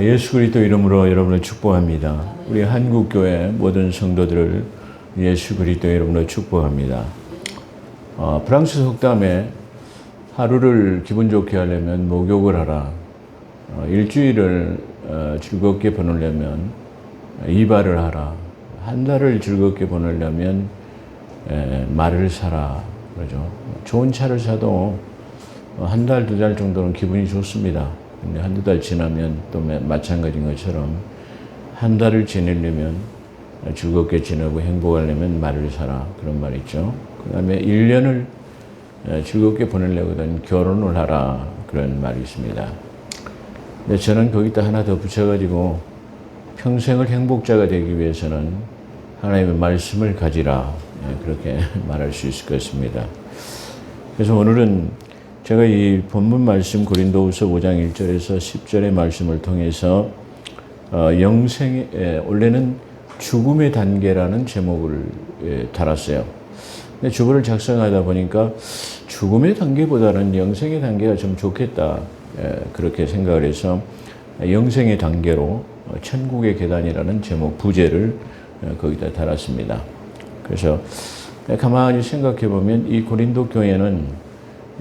예수 그리스도 이름으로 여러분을 축복합니다. 우리 한국교회 모든 성도들을 예수 그리스도 이름으로 축복합니다. 프랑스 속담에 하루를 기분 좋게 하려면 목욕을 하라. 일주일을 즐겁게 보내려면 이발을 하라. 한 달을 즐겁게 보내려면 말을 사라. 그러죠. 좋은 차를 사도 한 달, 두 달 정도는 기분이 좋습니다. 근데 한두 달 지나면 또 마찬가지인 것처럼 한 달을 지내려면 즐겁게 지내고 행복하려면 말을 사라. 그런 말이 있죠. 그 다음에 1년을 즐겁게 보내려거든 결혼을 하라. 그런 말이 있습니다. 근데 저는 거기다 하나 더 붙여가지고 평생을 행복자가 되기 위해서는 하나님의 말씀을 가지라. 그렇게 말할 수 있을 것 같습니다. 그래서 오늘은 제가 이 본문 말씀 고린도후서 5장 1절에서 10절의 말씀을 통해서 영생의 원래는 죽음의 단계라는 제목을 달았어요. 근데 주보를 작성하다 보니까 죽음의 단계보다는 영생의 단계가 좀 좋겠다. 그렇게 생각을 해서 영생의 단계로 천국의 계단이라는 제목 부제를 거기다 달았습니다. 그래서 가만히 생각해 보면 이 고린도 교회는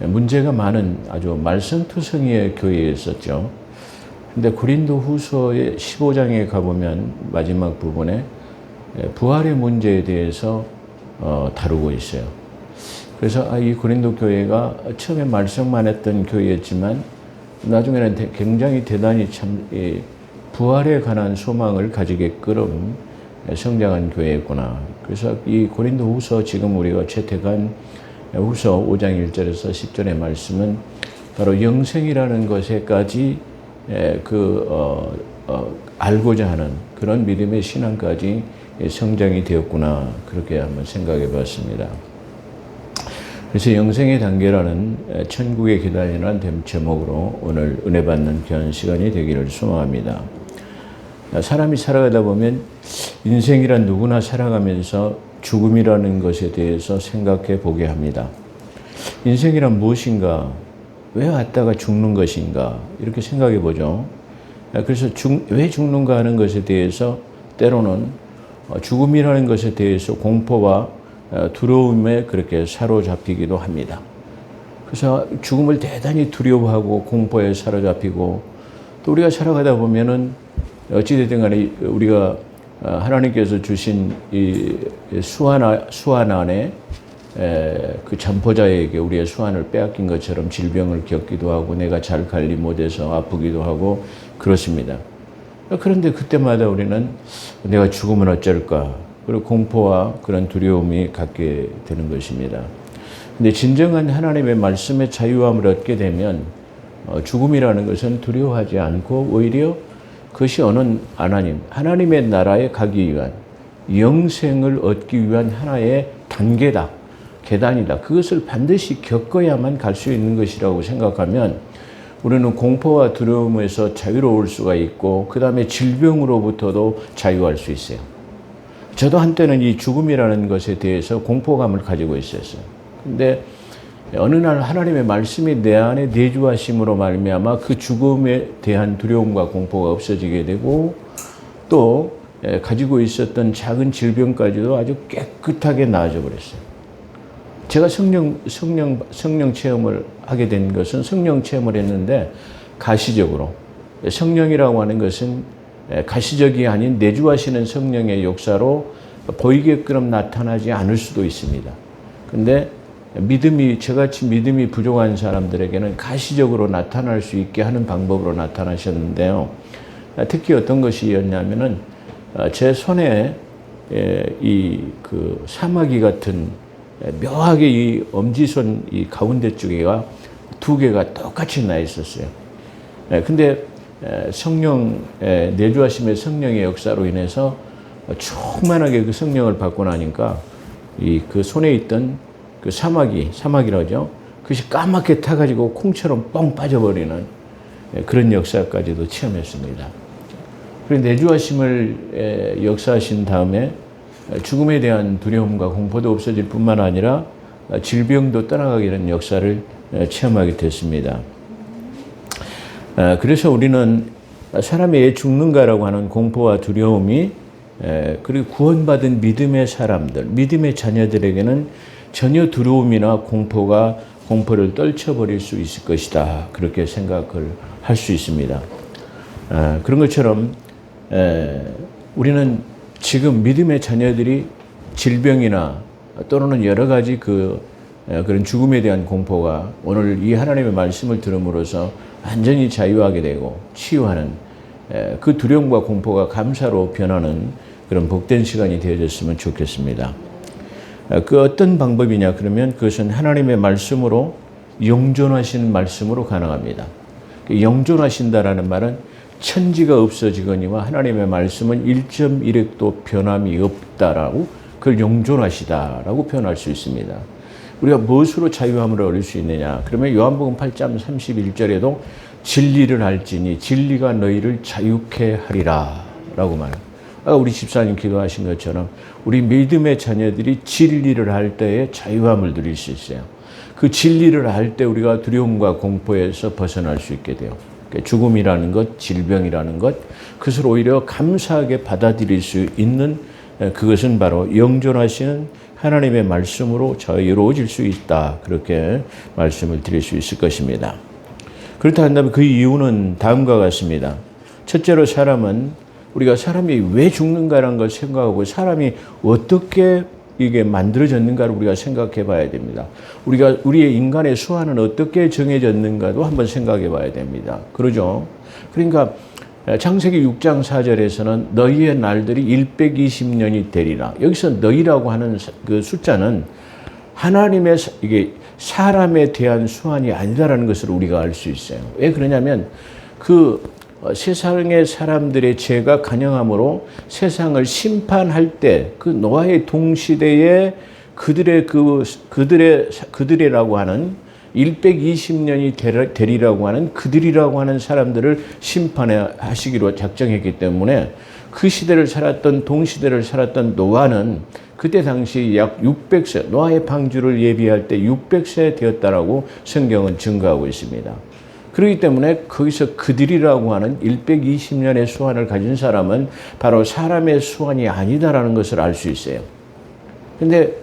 문제가 많은 아주 말썽투성이의 교회였었죠. 근데 고린도 후서의 15장에 가보면 마지막 부분에 부활의 문제에 대해서 다루고 있어요. 그래서 이 고린도 교회가 처음에 말썽만 했던 교회였지만 나중에는 굉장히 대단히 참 부활에 관한 소망을 가지게끔 성장한 교회였구나. 그래서 이 고린도 후서 지금 우리가 채택한 후서 5장 1절에서 10절의 말씀은 바로 영생이라는 것에까지 알고자 하는 그런 믿음의 신앙까지 성장이 되었구나. 그렇게 한번 생각해 봤습니다. 그래서 영생의 단계라는 천국의 계단이라는 제목으로 오늘 은혜 받는 귀한 시간이 되기를 소망합니다. 사람이 살아가다 보면 인생이란 누구나 살아가면서 죽음이라는 것에 대해서 생각해 보게 합니다. 인생이란 무엇인가? 왜 왔다가 죽는 것인가? 이렇게 생각해 보죠. 그래서 왜 죽는가 하는 것에 대해서 때로는 죽음이라는 것에 대해서 공포와 두려움에 그렇게 사로잡히기도 합니다. 그래서 죽음을 대단히 두려워하고 공포에 사로잡히고 또 우리가 살아가다 보면은 어찌됐든 간에 우리가 하나님께서 주신 이 수완 안에 그 잠포자에게 우리의 수완을 빼앗긴 것처럼 질병을 겪기도 하고 내가 잘 관리 못해서 아프기도 하고 그렇습니다. 그런데 그때마다 우리는 내가 죽으면 어쩔까? 그리고 공포와 그런 두려움이 갖게 되는 것입니다. 근데 진정한 하나님의 말씀의 자유함을 얻게 되면 죽음이라는 것은 두려워하지 않고 오히려 그것이 어느 하나님의 나라에 가기 위한 영생을 얻기 위한 하나의 단계다, 계단이다. 그것을 반드시 겪어야만 갈 수 있는 것이라고 생각하면 우리는 공포와 두려움에서 자유로울 수가 있고 그 다음에 질병으로부터도 자유할 수 있어요. 저도 한때는 이 죽음이라는 것에 대해서 공포감을 가지고 있었어요. 근데 어느 날 하나님의 말씀이 내 안에 내주하심으로 말미암아 그 죽음에 대한 두려움과 공포가 없어지게 되고 또 가지고 있었던 작은 질병까지도 아주 깨끗하게 나아져 버렸어요. 제가 성령 체험을 하게 된 것은 성령 체험을 했는데 가시적으로 성령이라고 하는 것은 가시적이 아닌 내주하시는 성령의 역사로 보이게끔 나타나지 않을 수도 있습니다. 근데 저같이 믿음이 부족한 사람들에게는 가시적으로 나타날 수 있게 하는 방법으로 나타나셨는데요. 특히 어떤 것이었냐면은 제 손에 그 사마귀 같은 묘하게 이 엄지손 이 가운데 쪽에가 두 개가 똑같이 나 있었어요. 근데 내주하심의 성령의 역사로 인해서 충만하게 그 성령을 받고 나니까 그 손에 있던 그 사마귀라고 하죠. 그것이 까맣게 타가지고 콩처럼 뻥 빠져버리는 그런 역사까지도 체험했습니다. 그리고 내주하심을 역사하신 다음에 죽음에 대한 두려움과 공포도 없어질 뿐만 아니라 질병도 떠나가게 되는 역사를 체험하게 됐습니다. 그래서 우리는 사람이 왜 죽는가라고 하는 공포와 두려움이 그리고 구원받은 믿음의 사람들, 믿음의 자녀들에게는 전혀 두려움이나 공포를 떨쳐버릴 수 있을 것이다. 그렇게 생각을 할 수 있습니다. 그런 것처럼 우리는 지금 믿음의 자녀들이 질병이나 또는 여러 가지 그런 죽음에 대한 공포가 오늘 이 하나님의 말씀을 들음으로써 완전히 자유하게 되고 치유하는 그 두려움과 공포가 감사로 변하는 그런 복된 시간이 되어졌으면 좋겠습니다. 그 어떤 방법이냐 그러면 그것은 하나님의 말씀으로 영존하시는 말씀으로 가능합니다. 영존하신다라는 말은 천지가 없어지거니와 하나님의 말씀은 1.1획도 변함이 없다라고 그걸 영존하시다라고 표현할 수 있습니다. 우리가 무엇으로 자유함을 얻을 수 있느냐 그러면 요한복음 8장 31절에도 진리를 알지니 진리가 너희를 자유케 하리라 라고 말합니다. 우리 집사님 기도하신 것처럼 우리 믿음의 자녀들이 진리를 할 때에 자유함을 누릴 수 있어요. 그 진리를 알 때 우리가 두려움과 공포에서 벗어날 수 있게 돼요. 죽음이라는 것, 질병이라는 것, 그것을 오히려 감사하게 받아들일 수 있는 그것은 바로 영존하시는 하나님의 말씀으로 자유로워질 수 있다. 그렇게 말씀을 드릴 수 있을 것입니다. 그렇다 한다면 그 이유는 다음과 같습니다. 첫째로 우리가 사람이 왜 죽는가라는 걸 생각하고 사람이 어떻게 이게 만들어졌는가를 우리가 생각해 봐야 됩니다. 우리의 인간의 수완은 어떻게 정해졌는가도 한번 생각해 봐야 됩니다. 그러죠? 그러니까 창세기 6장 4절에서는 너희의 날들이 120년이 되리라. 여기서 너희라고 하는 그 숫자는 하나님의 이게 사람에 대한 수완이 아니다라는 것을 우리가 알 수 있어요. 왜 그러냐면 세상의 사람들의 죄가 간영함으로 세상을 심판할 때 그 노아의 동시대에 그들이라고 하는 120년이 되리라고 하는 그들이라고 하는 사람들을 심판하시기로 작정했기 때문에 그 시대를 살았던 동시대를 살았던 노아는 그때 당시 약 600세 노아의 방주를 예비할 때 600세 되었다라고 성경은 증거하고 있습니다. 그렇기 때문에 거기서 그들이라고 하는 120년의 수완을 가진 사람은 바로 사람의 수완이 아니다라는 것을 알 수 있어요. 근데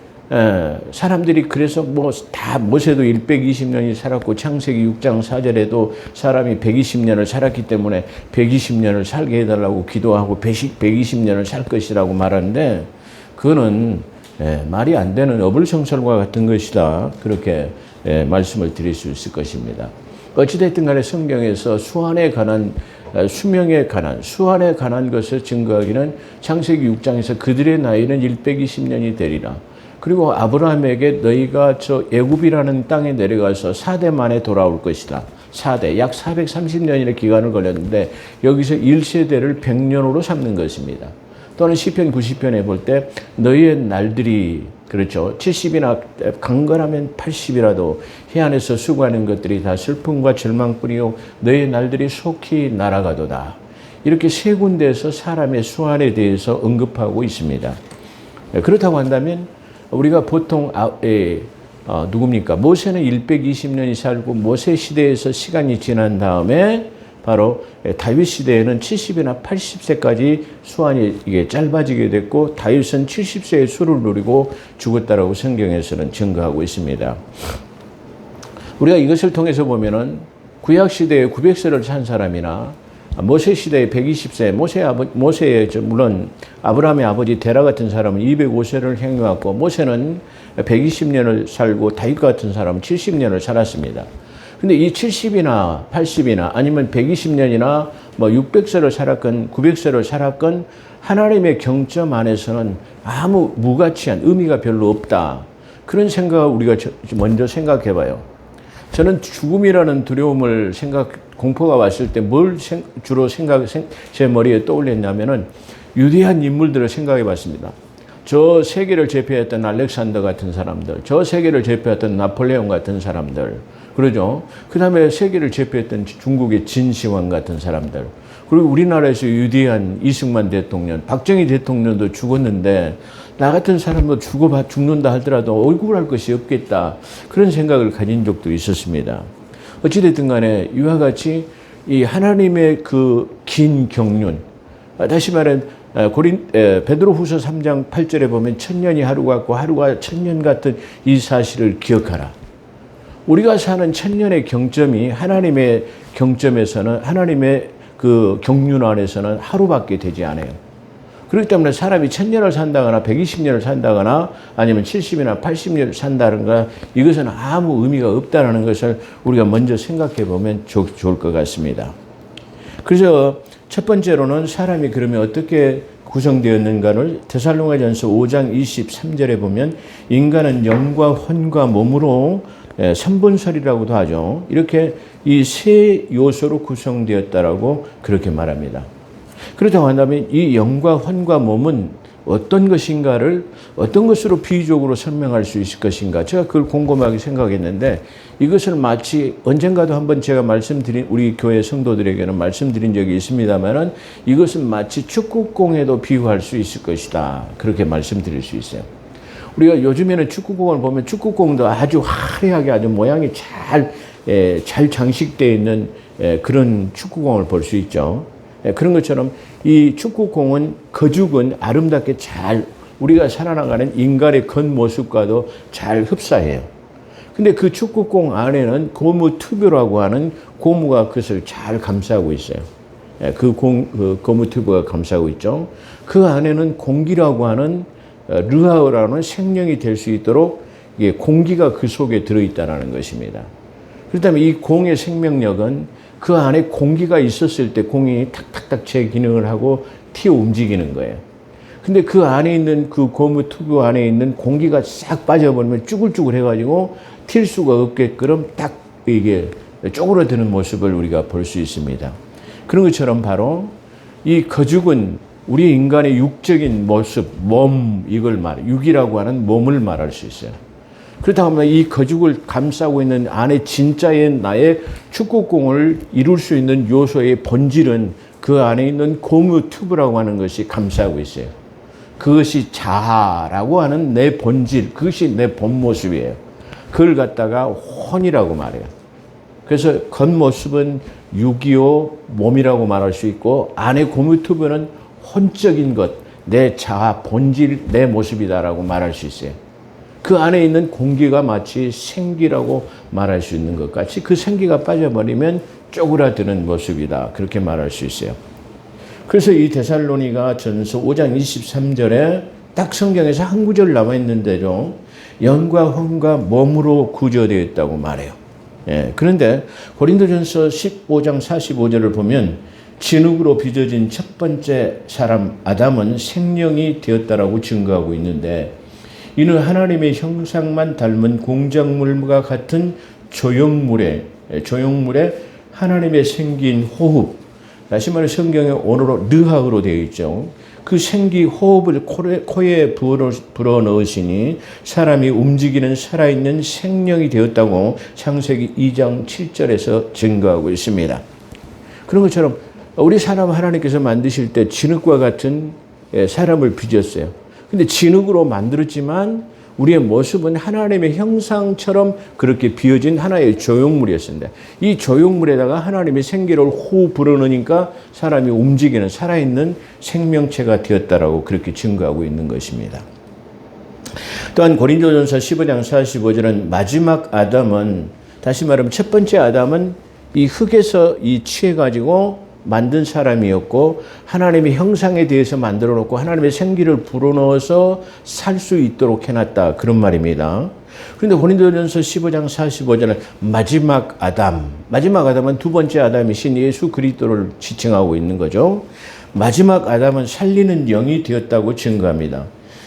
사람들이 그래서 다 모세도 120년이 살았고 창세기 6장 4절에도 사람이 120년을 살았기 때문에 120년을 살게 해달라고 기도하고 120년을 살 것이라고 말하는데 그거는 말이 안 되는 어불성설과 같은 것이다. 그렇게 말씀을 드릴 수 있을 것입니다. 어찌됐든 간에 성경에서 수완에 관한 것을 증거하기는 창세기 6장에서 그들의 나이는 120년이 되리라. 그리고 아브라함에게 너희가 저 애굽이라는 땅에 내려가서 4대 만에 돌아올 것이다. 4대, 약 430년이나 기간을 걸렸는데 여기서 1세대를 100년으로 삼는 것입니다. 또는 시편 90편에 볼 때 너희의 날들이 그렇죠. 70이나 강건하면 80이라도 해안에서 수고하는 것들이 다 슬픔과 절망뿐이요 너희의 날들이 속히 날아가도다. 이렇게 세 군데에서 사람의 수완에 대해서 언급하고 있습니다. 그렇다고 한다면 우리가 보통 누굽니까? 모세는 120년이 살고 모세 시대에서 시간이 지난 다음에 바로 다윗 시대에는 70이나 80세까지 수완이 이게 짧아지게 됐고 다윗은 70세의 수를 누리고 죽었다라고 성경에서는 증거하고 있습니다. 우리가 이것을 통해서 보면은 구약 시대에 900세를 산 사람이나 모세 시대에 120세, 모세의 물론 아브라함의 아버지 데라 같은 사람은 205세를 행해왔고 모세는 120년을 살고 다윗 같은 사람은 70년을 살았습니다. 근데 이 70이나 80이나 아니면 120년이나 600세를 살았건 900세를 살았건 하나님의 경점 안에서는 아무 무가치한 의미가 별로 없다. 그런 생각을 우리가 먼저 생각해 봐요. 저는 죽음이라는 두려움을 공포가 왔을 때 뭘 주로 제 머리에 떠올렸냐면은 위대한 인물들을 생각해 봤습니다. 저 세계를 제패했던 알렉산더 같은 사람들, 저 세계를 제패했던 나폴레옹 같은 사람들, 그러죠. 그 다음에 세계를 제패했던 중국의 진시황 같은 사람들, 그리고 우리나라에서 위대한 이승만 대통령, 박정희 대통령도 죽었는데 나 같은 사람도 죽는다 하더라도 억울할 것이 없겠다. 그런 생각을 가진 적도 있었습니다. 어찌됐든 간에 이와 같이 이 하나님의 그 긴 경륜. 다시 말해 베드로후서 3장 8절에 보면 천년이 하루 같고 하루가 천년 같은 이 사실을 기억하라. 우리가 사는 천년의 경점이 하나님의 경점에서는 하나님의 그 경륜 안에서는 하루밖에 되지 않아요. 그렇기 때문에 사람이 1000년을 산다거나 120년을 산다거나 아니면 70이나 80년을 산다든가 이것은 아무 의미가 없다는 것을 우리가 먼저 생각해 보면 좋을 것 같습니다. 그래서 첫 번째로는 사람이 그러면 어떻게 구성되었는가를 데살로니가전서 5장 23절에 보면 인간은 영과 혼과 몸으로 3분설이라고도 하죠. 이렇게 이 세 요소로 구성되었다라고 그렇게 말합니다. 그렇다고 한다면 이 영과 혼과 몸은 어떤 것인가를 어떤 것으로 비유적으로 설명할 수 있을 것인가. 제가 그걸 곰곰하게 생각했는데 이것을 마치 언젠가도 한번 제가 우리 교회 성도들에게는 말씀드린 적이 있습니다만은 이것은 마치 축구공에도 비유할 수 있을 것이다. 그렇게 말씀드릴 수 있어요. 우리가 요즘에는 축구공을 보면 축구공도 아주 화려하게 아주 모양이 잘 장식되어 있는 그런 축구공을 볼 수 있죠. 그런 것처럼 이 축구공은 거죽은 아름답게 잘 우리가 살아나가는 인간의 겉모습과도 잘 흡사해요. 근데 그 축구공 안에는 고무 튜브라고 하는 고무가 그것을 잘 감싸고 있어요. 그 고무 튜브가 감싸고 있죠. 그 안에는 공기라고 하는 르하우라는 생명이 될 수 있도록 공기가 그 속에 들어있다는 것입니다. 그렇다면 이 공의 생명력은 그 안에 공기가 있었을 때 공이 탁탁탁 제 기능을 하고 튀어 움직이는 거예요. 근데 그 안에 있는 그 고무 튜브 안에 있는 공기가 싹 빠져버리면 쭈글쭈글 해가지고 튈 수가 없게끔 딱 이게 쪼그라드는 모습을 우리가 볼 수 있습니다. 그런 것처럼 바로 이 거죽은 우리 인간의 육적인 모습, 몸, 육이라고 하는 몸을 말할 수 있어요. 그렇다고 하면 이 거죽을 감싸고 있는 안에 진짜의 나의 축구공을 이룰 수 있는 요소의 본질은 그 안에 있는 고무 튜브라고 하는 것이 감싸고 있어요. 그것이 자아라고 하는 내 본질, 그것이 내 본 모습이에요. 그걸 갖다가 혼이라고 말해요. 그래서 겉모습은 육이요 몸이라고 말할 수 있고 안에 고무 튜브는 혼적인 것, 내 자아, 본질, 내 모습이다라고 말할 수 있어요. 그 안에 있는 공기가 마치 생기라고 말할 수 있는 것 같이 그 생기가 빠져버리면 쪼그라드는 모습이다. 그렇게 말할 수 있어요. 그래서 이 데살로니가 전서 5장 23절에 딱 성경에서 한 구절 남아있는데도 영과 혼과 몸으로 구조되어 있다고 말해요. 그런데 고린도전서 15장 45절을 보면 진흙으로 빚어진 첫 번째 사람 아담은 생명이 되었다라고 증거하고 있는데 이는 하나님의 형상만 닮은 공작물과 같은 조형물에 하나님의 생긴 호흡, 다시 말해 성경에 언어로 르하으로 되어 있죠. 그 생기 호흡을 코에 불어넣으시니 사람이 움직이는 살아있는 생명이 되었다고 창세기 2장 7절에서 증거하고 있습니다. 그런 것처럼 우리 사람 하나님께서 만드실 때 진흙과 같은 사람을 빚었어요. 근데 진흙으로 만들었지만 우리의 모습은 하나님의 형상처럼 그렇게 비어진 하나의 조형물이었습니다. 이 조형물에다가 하나님의 생기를 호 불어넣으니까 사람이 움직이는 살아있는 생명체가 되었다라고 그렇게 증거하고 있는 것입니다. 또한 고린도전서 15장 45절은 마지막 아담은 다시 말하면 첫 번째 아담은 이 흙에서 취해가지고 만든 사람이었고 하나님의 형상에 대해서 만들어 놓고 하나님의 생기를 불어넣어서 살 수 있도록 해놨다. 그런 말입니다. 그런데 고린도전서 15장 45절은 마지막 아담은 두 번째 아담이신 예수 그리스도를 지칭하고 있는 거죠. 마지막 아담은 살리는 영이 되었다고 증거합니다.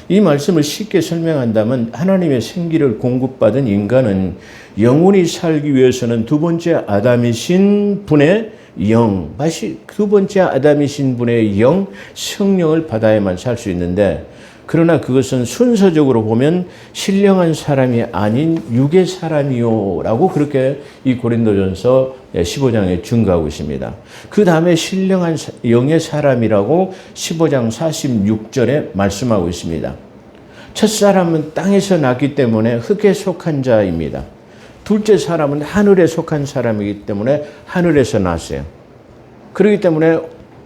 이 말씀을 쉽게 설명한다면 하나님의 생기를 공급받은 인간은 영원히 살기 위해서는 두 번째 아담이신 분의 영, 다시 두 번째 아담이신 분의 영, 성령을 받아야만 살 수 있는데 그러나 그것은 순서적으로 보면 신령한 사람이 아닌 육의 사람이요 라고 그렇게 이 고린도전서 15장에 증거하고 있습니다. 그 다음에 신령한 영의 사람이라고 15장 46절에 말씀하고 있습니다. 첫 사람은 땅에서 났기 때문에 흙에 속한 자입니다. 둘째 사람은 하늘에 속한 사람이기 때문에 하늘에서 났어요. 그렇기 때문에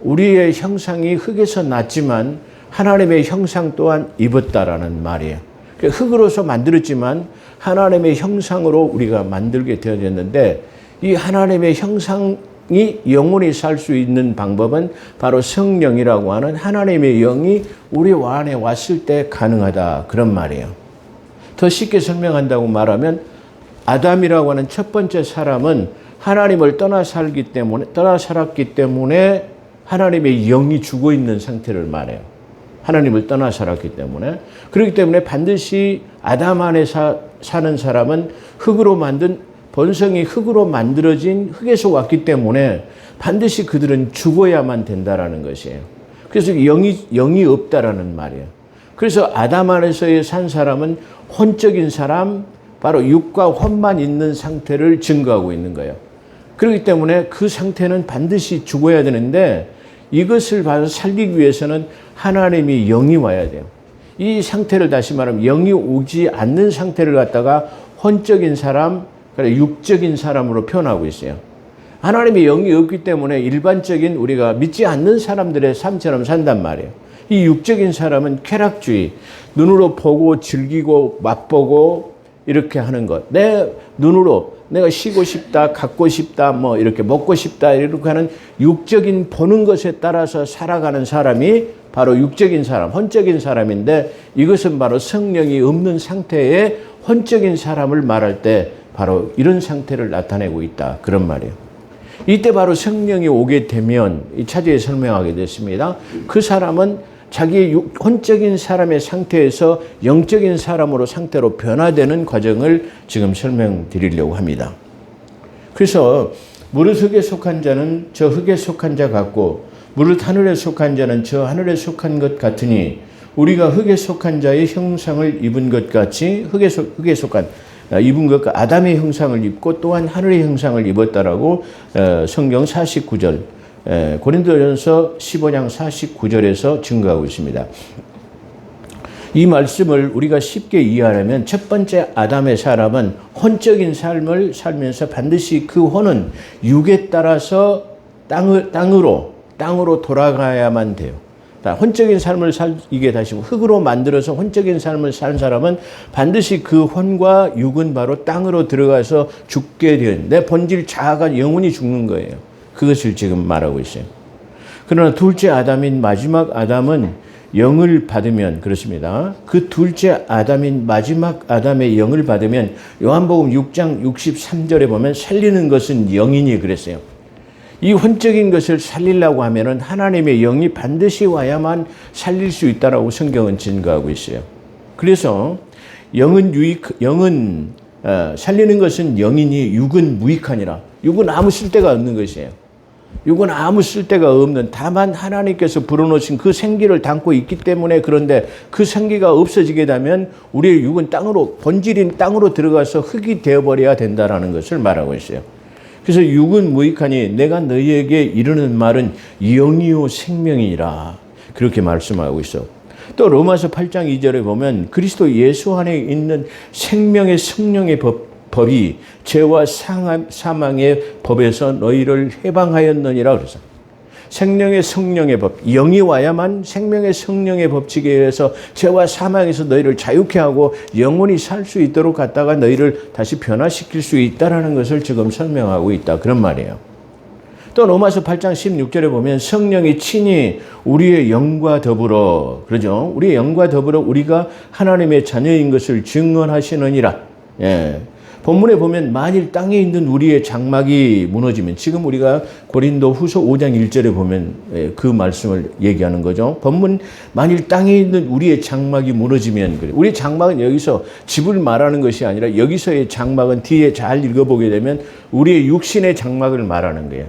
우리의 형상이 흙에서 났지만 하나님의 형상 또한 입었다라는 말이에요. 흙으로서 만들었지만 하나님의 형상으로 우리가 만들게 되어졌는데 이 하나님의 형상이 영원히 살 수 있는 방법은 바로 성령이라고 하는 하나님의 영이 우리 안에 왔을 때 가능하다. 그런 말이에요. 더 쉽게 설명한다고 말하면 아담이라고 하는 첫 번째 사람은 하나님을 떠나 살았기 때문에 하나님의 영이 죽어 있는 상태를 말해요. 하나님을 떠나 살았기 때문에. 그렇기 때문에 반드시 아담 안에 사는 사람은 흙으로 만든 본성이 흙으로 만들어진 흙에서 왔기 때문에 반드시 그들은 죽어야만 된다라는 것이에요. 그래서 영이 없다라는 말이에요. 그래서 아담 안에서 산 사람은 혼적인 사람, 바로 육과 혼만 있는 상태를 증거하고 있는 거예요. 그렇기 때문에 그 상태는 반드시 죽어야 되는데 이것을 봐서 살리기 위해서는 하나님이 영이 와야 돼요. 이 상태를 다시 말하면 영이 오지 않는 상태를 갖다가 혼적인 사람, 육적인 사람으로 표현하고 있어요. 하나님의 영이 없기 때문에 일반적인 우리가 믿지 않는 사람들의 삶처럼 산단 말이에요. 이 육적인 사람은 쾌락주의, 눈으로 보고 즐기고 맛보고 이렇게 하는 것. 내 눈으로 내가 쉬고 싶다, 갖고 싶다, 뭐 이렇게 먹고 싶다 이렇게 하는 육적인 보는 것에 따라서 살아가는 사람이 바로 육적인 사람, 혼적인 사람인데 이것은 바로 성령이 없는 상태의 혼적인 사람을 말할 때 바로 이런 상태를 나타내고 있다. 그런 말이에요. 이때 바로 성령이 오게 되면 이 차지에 설명하게 됐습니다. 그 사람은 자기의 혼적인 사람의 상태에서 영적인 사람으로 상태로 변화되는 과정을 지금 설명드리려고 합니다. 그래서 무릇 흙에 속한 자는 저 흙에 속한 자 같고 무릇 하늘에 속한 자는 저 하늘에 속한 것 같으니 우리가 흙에 속한 자의 형상을 입은 것 같이 흙에 속한 입은 것과 아담의 형상을 입고 또한 하늘의 형상을 입었다라고 성경 49절 고린도전서 15장 49절에서 증거하고 있습니다. 이 말씀을 우리가 쉽게 이해하려면 첫 번째 아담의 사람은 혼적인 삶을 살면서 반드시 그 혼은 육에 따라서 땅으로 돌아가야만 돼요. 혼적인 삶을 이게 다시 흙으로 만들어서 혼적인 삶을 사는 사람은 반드시 그 혼과 육은 바로 땅으로 들어가서 죽게 된 내 본질 자아가 영원히 죽는 거예요. 그것을 지금 말하고 있어요. 그러나 둘째 아담인 마지막 아담은 영을 받으면 그렇습니다. 그 둘째 아담인 마지막 아담의 영을 받으면 요한복음 6장 63절에 보면 살리는 것은 영이니 그랬어요. 이 혼적인 것을 살리려고 하면은 하나님의 영이 반드시 와야만 살릴 수 있다라고 성경은 증거하고 있어요. 그래서 살리는 것은 영이니 육은 무익하니라. 육은 아무 쓸데가 없는 것이에요. 육은 아무 쓸데가 없는 다만 하나님께서 불어넣으신 그 생기를 담고 있기 때문에 그런데 그 생기가 없어지게 되면 우리의 육은 본질인 땅으로 들어가서 흙이 되어버려야 된다라는 것을 말하고 있어요. 그래서 육은 무익하니 내가 너희에게 이르는 말은 영이요 생명이니라. 그렇게 말씀하고 있어. 또 로마서 8장 2절에 보면 그리스도 예수 안에 있는 생명의 성령의 법이 죄와 사망의 법에서 너희를 해방하였느니라 그래서 생명의 성령의 법, 영이 와야만 생명의 성령의 법칙에 의해서 죄와 사망에서 너희를 자유케 하고 영원히 살 수 있도록 갖다가 너희를 다시 변화시킬 수 있다는 것을 지금 설명하고 있다. 그런 말이에요. 또 로마서 8장 16절에 보면 성령이 친히 우리의 영과 더불어 그러죠. 우리의 영과 더불어 우리가 하나님의 자녀인 것을 증언하시느니라. 예. 본문에 보면 만일 땅에 있는 우리의 장막이 무너지면 지금 우리가 고린도 후서 5장 1절에 보면 그 말씀을 얘기하는 거죠. 본문 만일 땅에 있는 우리의 장막이 무너지면 우리 장막은 여기서 집을 말하는 것이 아니라 여기서의 장막은 뒤에 잘 읽어보게 되면 우리의 육신의 장막을 말하는 거예요.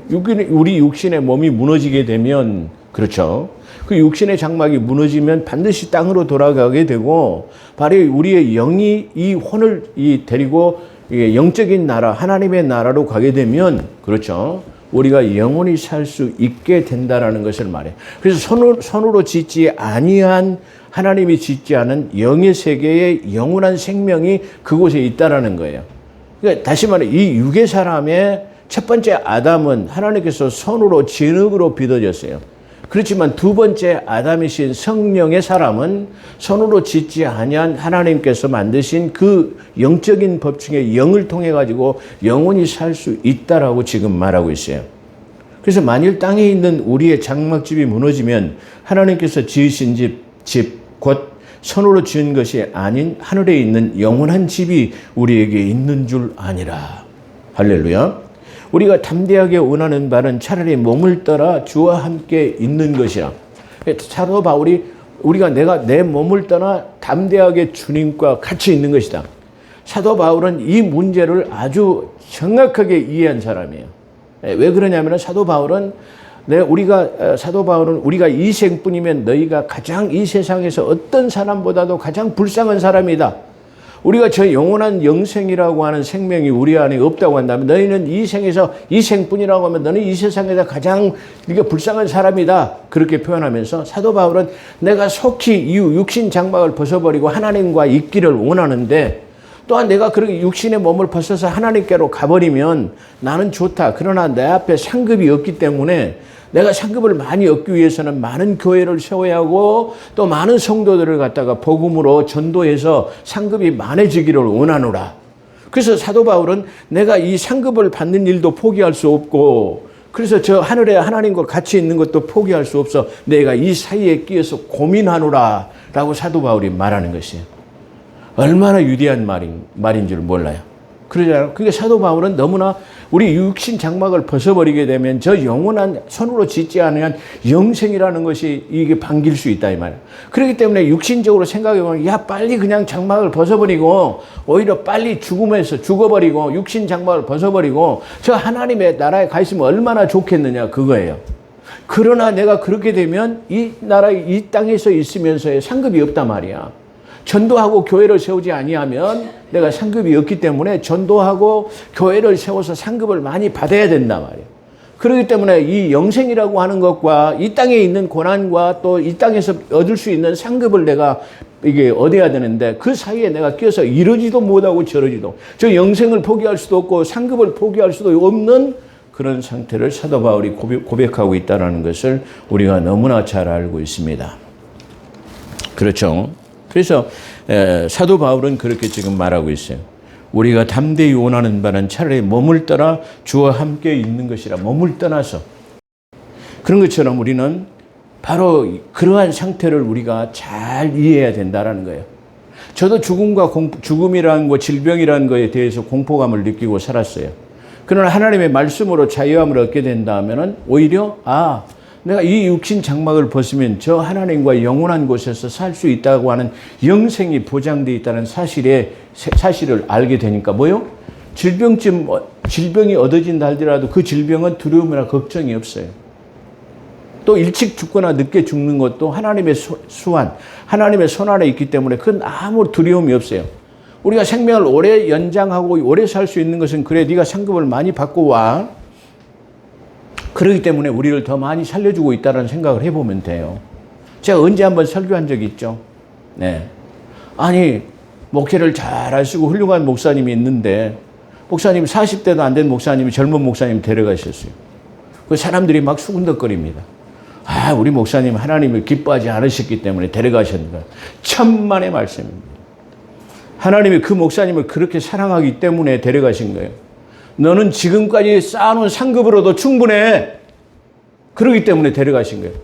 우리 육신의 몸이 무너지게 되면 그렇죠. 그 육신의 장막이 무너지면 반드시 땅으로 돌아가게 되고 바로 우리의 영이 이 혼을 데리고 영적인 나라, 하나님의 나라로 가게 되면 그렇죠. 우리가 영원히 살 수 있게 된다라는 것을 말해요. 그래서 손으로 짓지 아니한 하나님이 짓지 않은 영의 세계의 영원한 생명이 그곳에 있다라는 거예요. 그러니까 다시 말해 이 육의 사람의 첫 번째 아담은 하나님께서 손으로 진흙으로 빚어졌어요. 그렇지만 두 번째 아담이신 성령의 사람은 손으로 짓지 아니한 하나님께서 만드신 그 영적인 법 중에 영을 통해 가지고 영원히 살 수 있다라고 지금 말하고 있어요. 그래서 만일 땅에 있는 우리의 장막집이 무너지면 하나님께서 지으신 집 곧 손으로 지은 것이 아닌 하늘에 있는 영원한 집이 우리에게 있는 줄 아니라. 할렐루야. 우리가 담대하게 원하는 바는 차라리 몸을 떠나 주와 함께 있는 것이라. 사도 바울이 우리가 내가 내 몸을 떠나 담대하게 주님과 같이 있는 것이다. 사도 바울은 이 문제를 아주 정확하게 이해한 사람이에요. 왜 그러냐면 사도 바울은 우리가 이 생뿐이면 너희가 가장 이 세상에서 어떤 사람보다도 가장 불쌍한 사람이다. 우리가 저 영원한 영생이라고 하는 생명이 우리 안에 없다고 한다면 너희는 이 생에서 이 생뿐이라고 하면 너는 이 세상에서 가장 네가 불쌍한 사람이다. 그렇게 표현하면서 사도 바울은 내가 속히 이 육신 장막을 벗어버리고 하나님과 있기를 원하는데 또한 내가 그렇게 육신의 몸을 벗어서 하나님께로 가버리면 나는 좋다. 그러나 내 앞에 상급이 없기 때문에 내가 상급을 많이 얻기 위해서는 많은 교회를 세워야 하고 또 많은 성도들을 갖다가 복음으로 전도해서 상급이 많아지기를 원하노라. 그래서 사도 바울은 내가 이 상급을 받는 일도 포기할 수 없고 그래서 저 하늘에 하나님과 같이 있는 것도 포기할 수 없어 내가 이 사이에 끼어서 고민하노라 라고 사도 바울이 말하는 것이에요. 얼마나 위대한 말인 줄 몰라요. 그러잖아요. 그러니까 사도 바울은 너무나 우리 육신 장막을 벗어버리게 되면 저 영원한 손으로 짓지 않으면 영생이라는 것이 이게 반길 수 있다 이 말이에요. 그렇기 때문에 육신적으로 생각해보면 야 빨리 그냥 장막을 벗어버리고 오히려 빨리 죽어버리고 육신 장막을 벗어버리고 저 하나님의 나라에 가 있으면 얼마나 좋겠느냐 그거예요. 그러나 내가 그렇게 되면 이 나라 이 땅에서 있으면서의 상급이 없단 말이야. 전도하고 교회를 세우지 아니하면 내가 상급이 없기 때문에 전도하고 교회를 세워서 상급을 많이 받아야 된단 말이에요. 그렇기 때문에 이 영생이라고 하는 것과 이 땅에 있는 고난과 또 이 땅에서 얻을 수 있는 상급을 내가 이게 얻어야 되는데 그 사이에 내가 끼어서 이러지도 못하고 저러지도 저 영생을 포기할 수도 없고 상급을 포기할 수도 없는 그런 상태를 사도 바울이 고백하고 있다는 것을 우리가 너무나 잘 알고 있습니다. 그렇죠? 그래서 사도 바울은 그렇게 지금 말하고 있어요. 우리가 담대히 원하는 바는 차라리 몸을 떠나 주와 함께 있는 것이라. 몸을 떠나서. 그런 것처럼 우리는 바로 그러한 상태를 우리가 잘 이해해야 된다는 거예요. 저도 죽음이라는 것, 질병이라는 것에 대해서 공포감을 느끼고 살았어요. 그러나 하나님의 말씀으로 자유함을 얻게 된다면 오히려 내가 이 육신 장막을 벗으면 저 하나님과 영원한 곳에서 살 수 있다고 하는 영생이 보장되어 있다는 사실을 알게 되니까 뭐요? 질병이 얻어진다 할지라도 그 질병은 두려움이나 걱정이 없어요. 또 일찍 죽거나 늦게 죽는 것도 하나님의 하나님의 손 안에 있기 때문에 그건 아무 두려움이 없어요. 우리가 생명을 오래 연장하고 오래 살 수 있는 것은 그래 네가 상급을 많이 받고 와. 그렇기 때문에 우리를 더 많이 살려주고 있다는 생각을 해보면 돼요. 제가 언제 한번 설교한 적이 있죠. 네. 아니 목회를 잘 하시고 훌륭한 목사님이 있는데 목사님 40대도 안 된 목사님이 젊은 목사님 데려가셨어요. 그 사람들이 막 수군덕거립니다. 우리 목사님 하나님을 기뻐하지 않으셨기 때문에 데려가셨는가. 천만의 말씀입니다. 하나님이 그 목사님을 그렇게 사랑하기 때문에 데려가신 거예요. 너는 지금까지 쌓아놓은 상급으로도 충분해. 그러기 때문에 데려가신 거예요.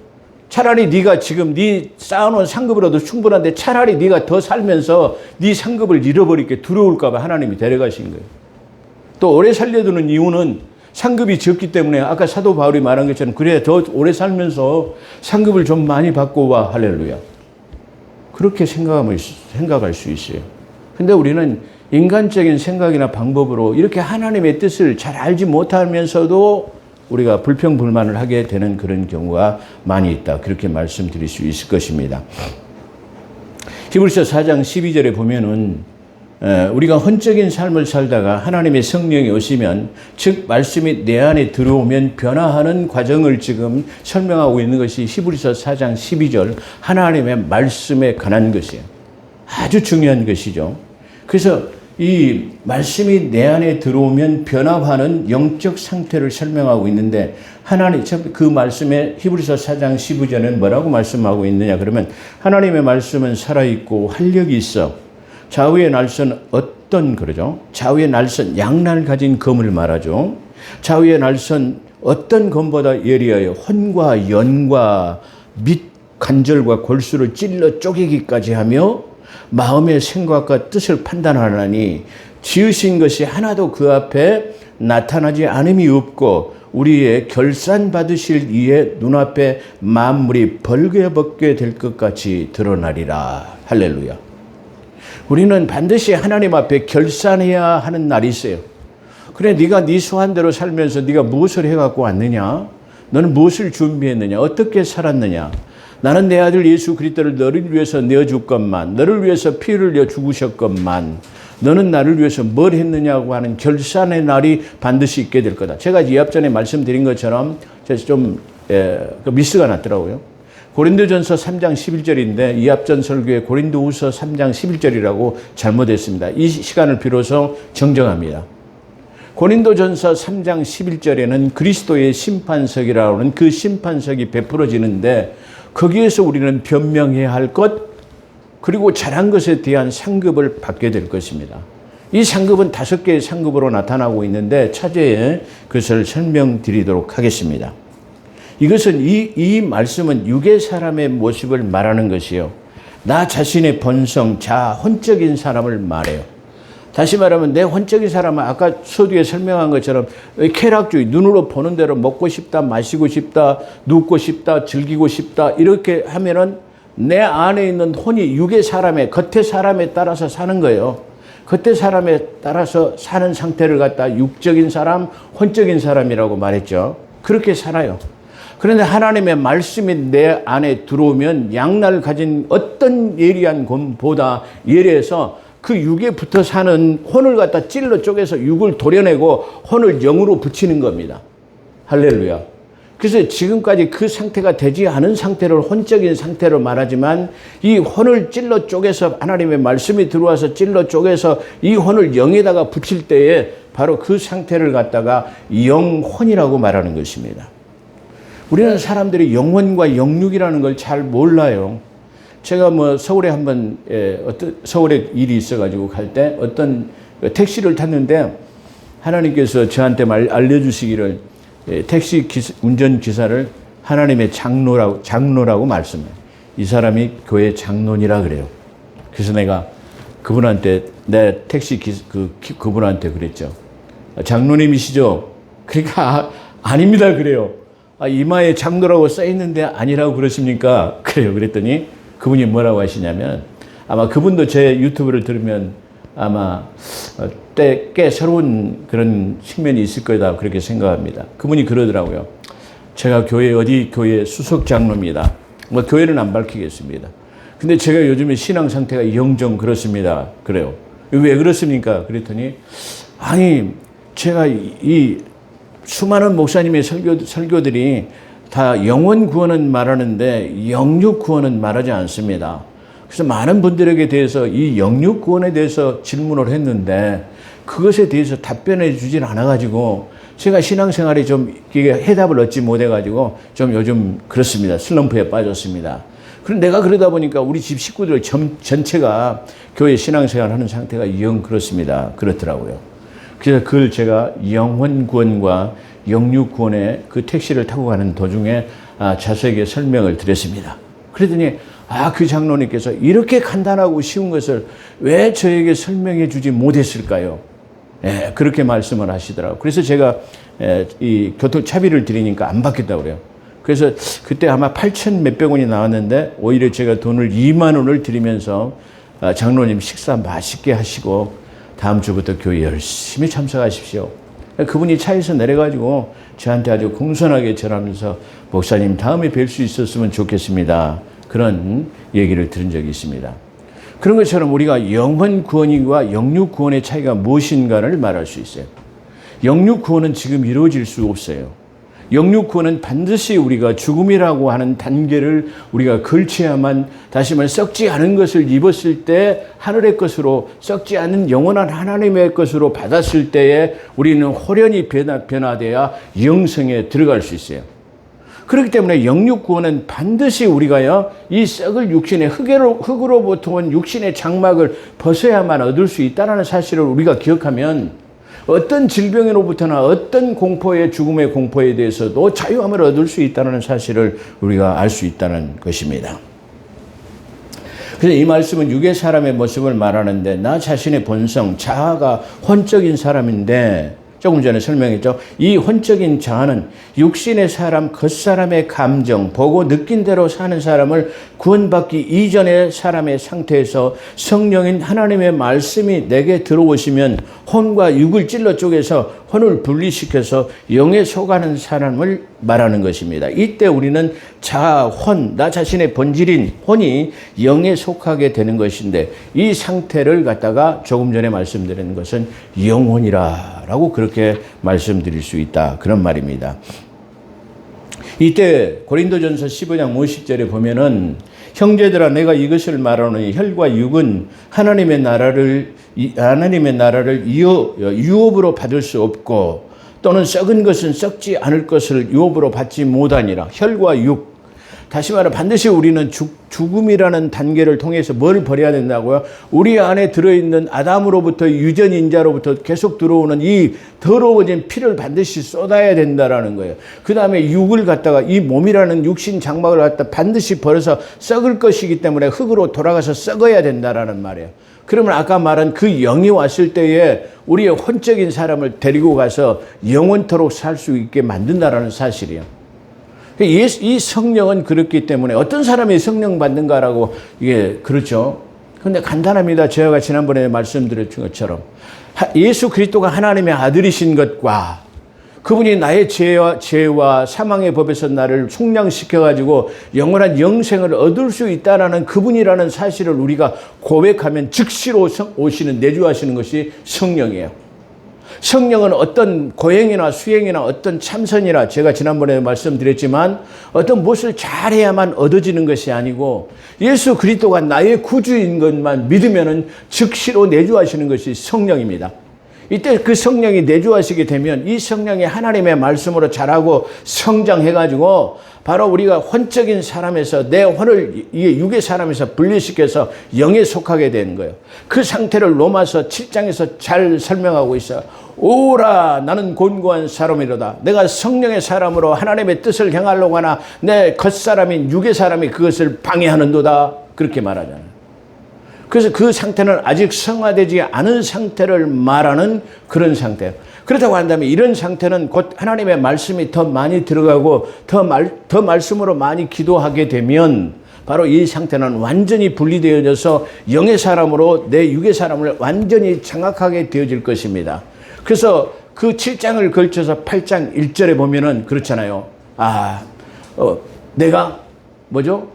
차라리 네가 지금 네 쌓아놓은 상급으로도 충분한데 차라리 네가 더 살면서 네 상급을 잃어버리게 두려울까 봐 하나님이 데려가신 거예요. 또 오래 살려두는 이유는 상급이 적기 때문에 아까 사도 바울이 말한 것처럼 그래 더 오래 살면서 상급을 좀 많이 받고 와. 할렐루야. 그렇게 생각할 수 있어요. 근데 우리는 인간적인 생각이나 방법으로 이렇게 하나님의 뜻을 잘 알지 못하면서도 우리가 불평불만을 하게 되는 그런 경우가 많이 있다. 그렇게 말씀드릴 수 있을 것입니다. 히브리서 4장 12절에 보면은 우리가 헌적인 삶을 살다가 하나님의 성령이 오시면 즉 말씀이 내 안에 들어오면 변화하는 과정을 지금 설명하고 있는 것이 히브리서 4장 12절 하나님의 말씀에 관한 것이에요. 아주 중요한 것이죠. 그래서 이 말씀이 내 안에 들어오면 변화하는 영적 상태를 설명하고 있는데 하나님 그 말씀에 히브리서 4장 15절에는 뭐라고 말씀하고 있느냐 그러면 하나님의 말씀은 살아있고 활력이 있어 좌우의 날선 어떤 그러죠? 좌우의 날선 양날 가진 검을 말하죠. 좌우의 날선 어떤 검보다 예리하여 혼과 연과 및 관절과 골수를 찔러 쪼개기까지 하며 마음의 생각과 뜻을 판단하나니 지으신 것이 하나도 그 앞에 나타나지 않음이 없고 우리의 결산 받으실 이의 눈앞에 만물이 벌거벗게 될 것 같이 드러나리라. 할렐루야. 우리는 반드시 하나님 앞에 결산해야 하는 날이 있어요. 그래 네가 네 소한대로 살면서 네가 무엇을 해갖고 왔느냐? 너는 무엇을 준비했느냐? 어떻게 살았느냐? 나는 내 아들 예수 그리스도를 너를 위해서 내어줬건만 너를 위해서 피를 흘려 죽으셨건만 너는 나를 위해서 뭘 했느냐고 하는 결산의 날이 반드시 있게 될 거다. 제가 이 앞전에 말씀드린 것처럼 좀 미스가 났더라고요. 고린도전서 3장 11절인데 이 앞전 설교에 고린도후서 3장 11절이라고 잘못했습니다. 이 시간을 비로소 정정합니다. 고린도전서 3장 11절에는 그리스도의 심판석이라고 하는 그 심판석이 베풀어지는데 거기에서 우리는 변명해야 할 것 그리고 잘한 것에 대한 상급을 받게 될 것입니다. 이 상급은 5개의 상급으로 나타나고 있는데 차제에 그것을 설명드리도록 하겠습니다. 이것은 이 말씀은 육의 사람의 모습을 말하는 것이요. 나 자신의 본성, 혼적인 사람을 말해요. 다시 말하면 내 혼적인 사람은 아까 서두에 설명한 것처럼 쾌락주의, 눈으로 보는 대로 먹고 싶다, 마시고 싶다, 눕고 싶다, 즐기고 싶다 이렇게 하면은 내 안에 있는 혼이 육의 사람의 겉의 사람에 따라서 사는 거예요. 겉의 사람에 따라서 사는 상태를 갖다 육적인 사람, 혼적인 사람이라고 말했죠. 그렇게 살아요. 그런데 하나님의 말씀이 내 안에 들어오면 양날 가진 어떤 예리한 검보다 예리해서 그 육에 붙어 사는 혼을 갖다 찔러 쪼개서 육을 도려내고 혼을 영으로 붙이는 겁니다. 할렐루야. 그래서 지금까지 그 상태가 되지 않은 상태를 혼적인 상태로 말하지만 이 혼을 찔러 쪼개서 하나님의 말씀이 들어와서 찔러 쪼개서 이 혼을 영에다가 붙일 때에 바로 그 상태를 갖다가 영혼이라고 말하는 것입니다. 우리는 사람들이 영혼과 영육이라는 걸 잘 몰라요. 제가 서울에 한번 서울에 일이 있어가지고 갈 때 어떤 택시를 탔는데 하나님께서 저한테 알려주시기를 택시 운전기사를 하나님의 장로라고 말씀해요. 이 사람이 교회 장로니라 그래요. 그래서 내가 그분한테 내 택시 그분한테 그랬죠. 장로님이시죠? 그러니까 아닙니다 그래요. 이마에 장로라고 써있는데 아니라고 그러십니까? 그래요. 그랬더니 그분이 뭐라고 하시냐면 아마 그분도 제 유튜브를 들으면 아마 꽤 새로운 그런 측면이 있을 거다 그렇게 생각합니다. 그분이 그러더라고요. 제가 어디 교회 수석 장로입니다. 교회는 안 밝히겠습니다. 근데 제가 요즘에 신앙 상태가 영정 그렇습니다. 그래요. 왜 그렇습니까? 그랬더니 아니 제가 이 수많은 목사님의 설교들이 다 영혼 구원은 말하는데 영육 구원은 말하지 않습니다. 그래서 많은 분들에게 대해서 이 영육 구원에 대해서 질문을 했는데 그것에 대해서 답변해 주질 않아가지고 제가 신앙생활에 좀 해답을 얻지 못해가지고 좀 요즘 그렇습니다. 슬럼프에 빠졌습니다. 그런데 내가 그러다 보니까 우리 집 식구들 전체가 교회 신앙생활 하는 상태가 그렇습니다. 그렇더라고요. 그래서 그걸 제가 영혼 구원과 영육 구원의 그 택시를 타고 가는 도중에 자세하게 설명을 드렸습니다. 그랬더니 그 장로님께서 이렇게 간단하고 쉬운 것을 왜 저에게 설명해 주지 못했을까요? 그렇게 말씀을 하시더라고요. 그래서 제가 이 교통차비를 드리니까 안 받겠다고 그래요. 그래서 그때 아마 8천 몇백 원이 나왔는데 오히려 제가 돈을 2만 원을 드리면서 장로님 식사 맛있게 하시고 다음 주부터 교회 열심히 참석하십시오. 그분이 차에서 내려가지고 저한테 아주 공손하게 절하면서 목사님 다음에 뵐 수 있었으면 좋겠습니다. 그런 얘기를 들은 적이 있습니다. 그런 것처럼 우리가 영혼 구원과 영육 구원의 차이가 무엇인가를 말할 수 있어요. 영육 구원은 지금 이루어질 수 없어요. 영육 구원은 반드시 우리가 죽음이라고 하는 단계를 우리가 걸쳐야만, 다시 말해 썩지 않은 것을 입었을 때 하늘의 것으로, 썩지 않은 영원한 하나님의 것으로 받았을 때에 우리는 호련히 변화되어야 영생에 들어갈 수 있어요. 그렇기 때문에 영육 구원은 반드시 우리가요, 이 썩을 육신의 흙으로부터 온 육신의 장막을 벗어야만 얻을 수 있다는 사실을 우리가 기억하면 어떤 질병으로부터나 어떤 공포의, 죽음의 공포에 대해서도 자유함을 얻을 수 있다는 사실을 우리가 알 수 있다는 것입니다. 그래서 이 말씀은 육의 사람의 모습을 말하는데, 나 자신의 본성, 자아가 혼적인 사람인데, 조금 전에 설명했죠. 이 혼적인 자아는 육신의 사람, 겉사람의 감정, 보고 느낀 대로 사는 사람을 구원받기 이전의 사람의 상태에서 성령인 하나님의 말씀이 내게 들어오시면 혼과 육을 찔러 쪼개서 혼을 분리시켜서 영에 속하는 사람을 말하는 것입니다. 이때 우리는 자아, 혼, 나 자신의 본질인 혼이 영에 속하게 되는 것인데, 이 상태를 갖다가 조금 전에 말씀드린 것은 영혼이라고 그렇게 말씀드릴 수 있다, 그런 말입니다. 이때 고린도전서 15장 50절에 보면은, 형제들아 내가 이것을 말하노니 혈과 육은 하나님의 나라를 유업으로 받을 수 없고, 또는 썩은 것은 썩지 않을 것을 유업으로 받지 못하니라. 혈과 육, 다시 말해 반드시 우리는 죽음이라는 단계를 통해서 뭘 버려야 된다고요? 우리 안에 들어있는 아담으로부터 유전인자로부터 계속 들어오는 이 더러워진 피를 반드시 쏟아야 된다라는 거예요. 그 다음에 육을 갖다가, 이 몸이라는 육신 장막을 갖다 반드시 버려서 썩을 것이기 때문에 흙으로 돌아가서 썩어야 된다라는 말이에요. 그러면 아까 말한 그 영이 왔을 때에 우리의 혼적인 사람을 데리고 가서 영원토록 살 수 있게 만든다라는 사실이에요. 이 성령은 그렇기 때문에 어떤 사람이 성령 받는가라고, 이게 그렇죠. 근데 간단합니다. 제가 지난번에 말씀드렸던 것처럼 예수 그리스도가 하나님의 아들이신 것과 그분이 나의 죄와 사망의 법에서 나를 속량시켜가지고 영원한 영생을 얻을 수 있다라는 그분이라는 사실을 우리가 고백하면 즉시로 오시는, 내주하시는 것이 성령이에요. 성령은 어떤 고행이나 수행이나 어떤 참선이나, 제가 지난번에 말씀드렸지만 어떤 무엇을 잘해야만 얻어지는 것이 아니고, 예수 그리스도가 나의 구주인 것만 믿으면은 즉시로 내주하시는 것이 성령입니다. 이때 그 성령이 내주하시게 되면 이 성령이 하나님의 말씀으로 자라고 성장해가지고 바로 우리가 혼적인 사람에서 내 혼을 육의 사람에서 분리시켜서 영에 속하게 되는 거예요. 그 상태를 로마서 7장에서 잘 설명하고 있어요. 오라 나는 곤고한 사람이로다. 내가 성령의 사람으로 하나님의 뜻을 행하려고 하나 내 겉사람인 육의 사람이 그것을 방해하는도다. 그렇게 말하잖아요. 그래서 그 상태는 아직 성화되지 않은 상태를 말하는 그런 상태예요. 그렇다고 한다면 이런 상태는 곧 하나님의 말씀이 더 많이 들어가고 더 말씀으로 많이 기도하게 되면 바로 이 상태는 완전히 분리되어져서 영의 사람으로 내 육의 사람을 완전히 장악하게 되어질 것입니다. 그래서 그 7장을 걸쳐서 8장 1절에 보면은 그렇잖아요. 내가 뭐죠?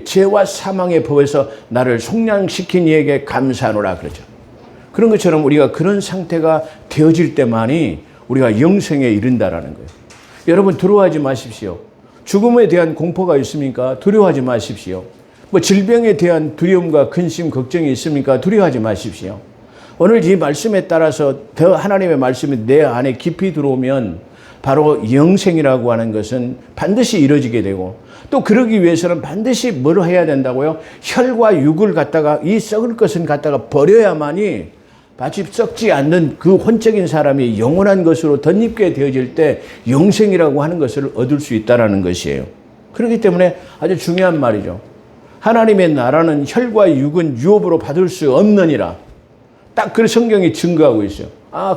죄와 사망의 법에서 나를 속량시킨 이에게 감사하노라 그러죠. 그런 것처럼 우리가 그런 상태가 되어질 때만이 우리가 영생에 이른다라는 거예요. 여러분 두려워하지 마십시오. 죽음에 대한 공포가 있습니까? 두려워하지 마십시오. 뭐 질병에 대한 두려움과 근심, 걱정이 있습니까? 두려워하지 마십시오. 오늘 이 말씀에 따라서 더 하나님의 말씀이 내 안에 깊이 들어오면 바로 영생이라고 하는 것은 반드시 이루어지게 되고, 또 그러기 위해서는 반드시 뭘 해야 된다고요? 혈과 육을 갖다가, 이 썩을 것은 갖다가 버려야만이 마치 썩지 않는 그 혼적인 사람이 영원한 것으로 덧입게 되어질 때 영생이라고 하는 것을 얻을 수 있다는 것이에요. 그렇기 때문에 아주 중요한 말이죠. 하나님의 나라는 혈과 육은 유업으로 받을 수 없느니라. 딱 그 성경이 증거하고 있어요.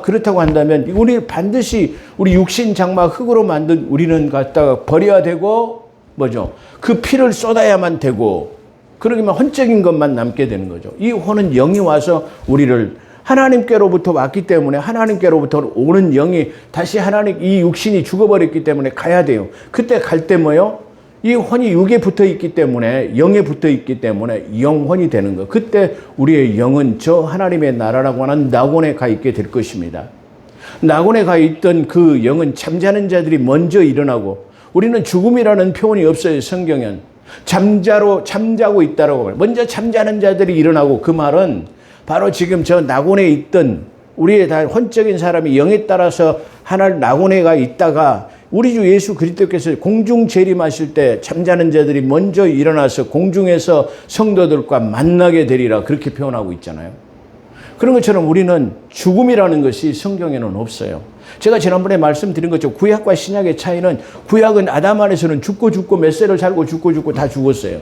그렇다고 한다면 우리 반드시 우리 육신 장막 흙으로 만든 우리는 갖다가 버려야 되고, 뭐죠? 그 피를 쏟아야만 되고, 그러기만 혼적인 것만 남게 되는 거죠. 이 혼은 영이 와서 우리를 하나님께로부터 왔기 때문에 하나님께로부터 오는 영이 다시 이 육신이 죽어버렸기 때문에 가야 돼요. 그때 갈 때 뭐요? 이 혼이 육에 붙어 있기 때문에, 영에 붙어 있기 때문에 영혼이 되는 거. 그때 우리의 영은 저 하나님의 나라라고 하는 낙원에 가 있게 될 것입니다. 낙원에 가 있던 그 영은 잠자는 자들이 먼저 일어나고, 우리는 죽음이라는 표현이 없어요. 성경엔 잠자고 있다라고 말해요. 먼저 잠자는 자들이 일어나고, 그 말은 바로 지금 저 낙원에 있던 우리의 다 혼적인 사람이 영에 따라서 하늘 낙원에 가 있다가 우리 주 예수 그리스도께서 공중 재림하실 때 잠자는 자들이 먼저 일어나서 공중에서 성도들과 만나게 되리라, 그렇게 표현하고 있잖아요. 그런 것처럼 우리는 죽음이라는 것이 성경에는 없어요. 제가 지난번에 말씀드린 것처럼 구약과 신약의 차이는, 구약은 아담 안에서는 죽고 몇 세를 살고 죽고 다 죽었어요.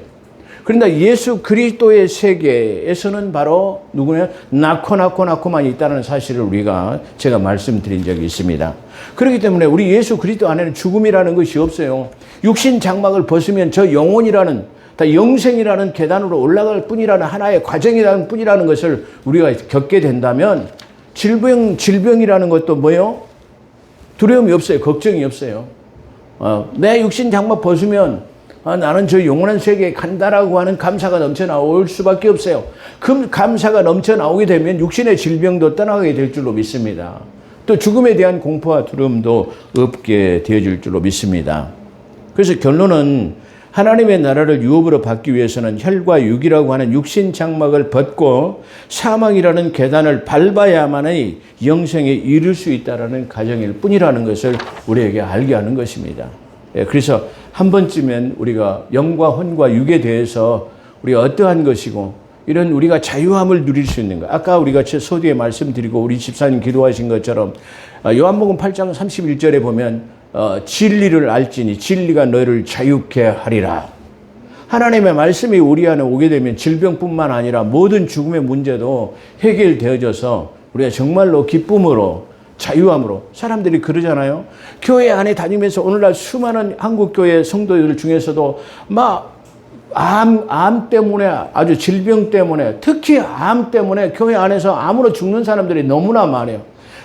그런데 예수 그리스도의 세계에서는 바로 누구냐? 낳고만 있다는 사실을 제가 말씀드린 적이 있습니다. 그렇기 때문에 우리 예수 그리스도 안에는 죽음이라는 것이 없어요. 육신 장막을 벗으면 저 영혼이라는, 다 영생이라는 계단으로 올라갈 뿐이라는 하나의 과정이라는 뿐이라는 것을 우리가 겪게 된다면, 질병이라는 것도 뭐예요? 두려움이 없어요. 걱정이 없어요. 내 육신 장막 벗으면 나는 저 영원한 세계에 간다라고 하는 감사가 넘쳐나올 수밖에 없어요. 그 감사가 넘쳐나오게 되면 육신의 질병도 떠나게 될 줄로 믿습니다. 또 죽음에 대한 공포와 두려움도 없게 되어질 줄로 믿습니다. 그래서 결론은, 하나님의 나라를 유업으로 받기 위해서는 혈과 육이라고 하는 육신 장막을 벗고 사망이라는 계단을 밟아야만의 영생에 이를 수 있다는 가정일 뿐이라는 것을 우리에게 알게 하는 것입니다. 그래서 한 번쯤은 우리가 영과 혼과 육에 대해서 우리가 어떠한 것이고, 이런 우리가 자유함을 누릴 수 있는 것. 아까 우리가 소두에 말씀드리고 우리 집사님 기도하신 것처럼 요한복음 8장 31절에 보면 진리를 알지니 진리가 너를 자유케 하리라. 하나님의 말씀이 우리 안에 오게 되면 질병뿐만 아니라 모든 죽음의 문제도 해결되어져서 우리가 정말로 기쁨으로, 자유함으로, 사람들이 그러잖아요. 교회 안에 다니면서 오늘날 수많은 한국교회 성도들 중에서도 암 때문에, 아주 질병 때문에, 특히 암 때문에 교회 안에서 암으로 죽는 사람들이 너무나 많아요.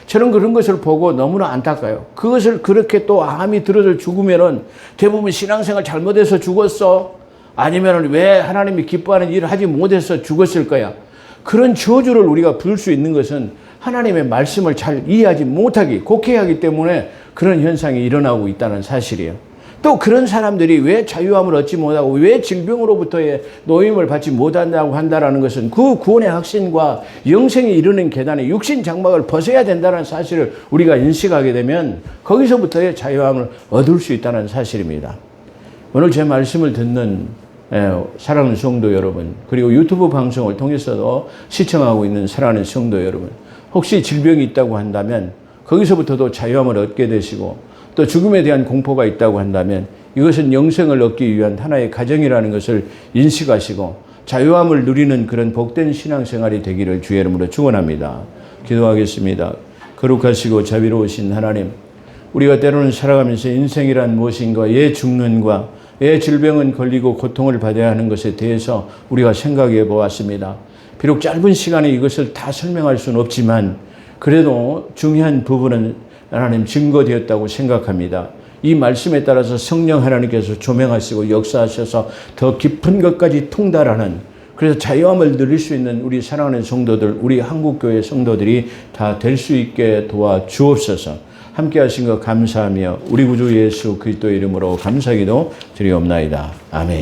저는 그런 것을 보고 너무나 안타까워요. 그것을 그렇게 또 암이 들어서 죽으면은 대부분 신앙생활 잘못해서 죽었어? 아니면은 왜 하나님이 기뻐하는 일을 하지 못해서 죽었을 거야? 그런 저주를 우리가 부를 수 있는 것은 하나님의 말씀을 잘 이해하지 못하기, 곡해하기 때문에 그런 현상이 일어나고 있다는 사실이에요. 또 그런 사람들이 왜 자유함을 얻지 못하고 왜 질병으로부터의 노임을 받지 못한다고 한다는 것은 그 구원의 확신과 영생이 이르는 계단에 육신 장막을 벗어야 된다는 사실을 우리가 인식하게 되면 거기서부터의 자유함을 얻을 수 있다는 사실입니다. 오늘 제 말씀을 듣는 사랑하는 성도 여러분, 그리고 유튜브 방송을 통해서도 시청하고 있는 사랑하는 성도 여러분, 혹시 질병이 있다고 한다면 거기서부터도 자유함을 얻게 되시고, 또 죽음에 대한 공포가 있다고 한다면 이것은 영생을 얻기 위한 하나의 가정이라는 것을 인식하시고 자유함을 누리는 그런 복된 신앙생활이 되기를 주의 이름으로 축원합니다. 기도하겠습니다. 거룩하시고 자비로우신 하나님, 우리가 때로는 살아가면서 인생이란 무엇인가, 왜 죽는가, 왜 질병은 걸리고 고통을 받아야 하는 것에 대해서 우리가 생각해 보았습니다. 비록 짧은 시간에 이것을 다 설명할 수는 없지만 그래도 중요한 부분은 하나님 증거되었다고 생각합니다. 이 말씀에 따라서 성령 하나님께서 조명하시고 역사하셔서 더 깊은 것까지 통달하는, 그래서 자유함을 누릴 수 있는 우리 사랑하는 성도들, 우리 한국교회 성도들이 다 될 수 있게 도와주옵소서. 함께 하신 것 감사하며 우리 구주 예수 그리스도의 이름으로 감사기도 드리옵나이다. 아멘.